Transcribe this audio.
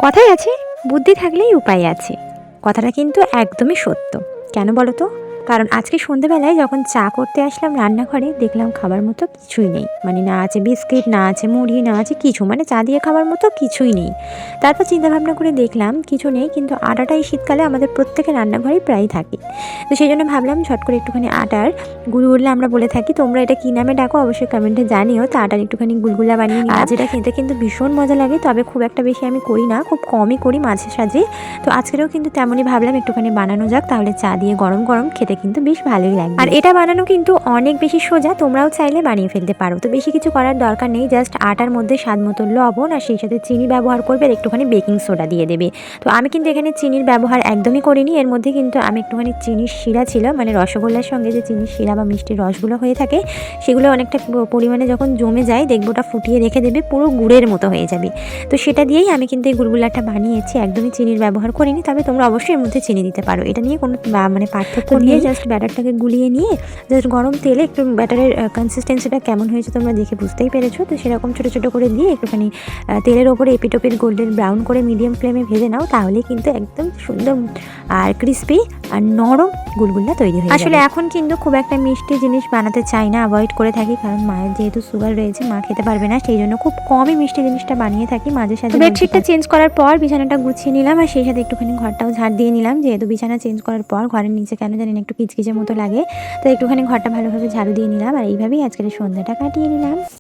কথাই আছে, বুদ্ধি থাকলেই উপায় আছে। কথাটা কিন্তু একদমই সত্য। কেন বলো তো? কারণ আজকে সন্ধেবেলায় যখন চা করতে আসলাম রান্নাঘরে, দেখলাম খাবার মতো কিছুই নেই। মানে না আছে বিস্কিট, না আছে মুড়ি, না আছে কিছু, মানে চা দিয়ে খাবার মতো কিছুই নেই। তারপর চিন্তাভাবনা করে দেখলাম কিছু নেই, কিন্তু আটাটা এই শীতকালে আমাদের প্রত্যেকের রান্নাঘরেই প্রায়ই থাকে। তো সেই জন্য ভাবলাম ঝট করে একটুখানি আটার গুলগুলা আমরা বলে থাকি, তোমরা এটা কী নামে ডাকো অবশ্যই কমেন্টে জানিও। তো আটার একটুখানি গুলগুলা বানিয়ে নিই, যেটা খেতে কিন্তু ভীষণ মজা লাগে। তবে খুব একটা বেশি আমি করি না, খুব কমই করি মাঝে সাঝে। তো আজকেরও কিন্তু তেমনই ভাবলাম একটুখানি বানানো যাক, তাহলে চা দিয়ে গরম গরম খেতে কিন্তু বেশ ভালোই লাগবে। আর এটা বানানো কিন্তু অনেক বেশি সোজা, তোমরাও চাইলে বানিয়ে ফেলতে পারো। তো বেশি কিছু করার দরকার নেই, জাস্ট আটার মধ্যে স্বাদ মতো লবণ আর সেই সাথে চিনি ব্যবহার করবে, আর একটুখানি বেকিং সোডা দিয়ে দেবে। তো আমি কিন্তু এখানে চিনির ব্যবহার একদমই করিনি, এর মধ্যে কিন্তু আমি একটুখানি চিনির শিরা ছিল, মানে রসগোল্লার সঙ্গে যে চিনির শিরা বা মিষ্টির রসগুলো হয়ে থাকে, সেগুলো অনেকটা পরিমাণে যখন জমে যায় দেখবো ওটা ফুটিয়ে রেখে দেবে, পুরো গুড়ের মতো হয়ে যাবে। তো সেটা দিয়েই আমি কিন্তু এই গুড়গুলাটা বানিয়েছি, একদমই চিনির ব্যবহার করিনি। তবে তোমরা অবশ্যই এর মধ্যে চিনি দিতে পারো, এটা নিয়ে কোনো মানে পার্থক্য নিয়ে জাস্ট ব্যাটারটাকে গুলিয়ে নিয়ে জাস্ট গরম তেলে একটু ব্যাটারের কনসিস্টেন্সিটা কেমন হয়েছে তোমরা দেখে বুঝতেই পেরেছো। তো সেরকম ছোটো ছোটো করে দিয়ে একটুখানি তেলের ওপরে এপিটোপিট গোল্ডেন ব্রাউন করে মিডিয়াম ফ্লেমে ভেজে নাও, তাহলে কিন্তু একদম সুন্দর আর ক্রিস্পি আর নরম গুলগুলা তৈরি হয়ে যাবে। আসলে এখন কিন্তু খুব একটা মিষ্টি জিনিস বানাতে চাই না, অ্যাভয়েড করে থাকি, কারণ মায়ের যেহেতু সুগার রয়েছে, মা খেতে পারবে না, সেই জন্য খুব কমই মিষ্টি জিনিসটা বানিয়ে থাকি মাঝে সাঝে। বেডশিটটা চেঞ্জ করার পর বিছানাটা গুছিয়ে নিলাম, আর সেই সাথে একটুখানি ঘরটাও ঝাড় দিয়ে নিলাম, যেহেতু বিছানা চেঞ্জ করার পর ঘরের নিচে কেন জানি না একটু কিচকিচের মতো লাগে। তো একটুখানি ঘরটা ভালোভাবে ঝাড়ু দিয়ে নিলাম, আর এইভাবেই আজকের সন্ধ্যাটা কাটিয়ে নিলাম।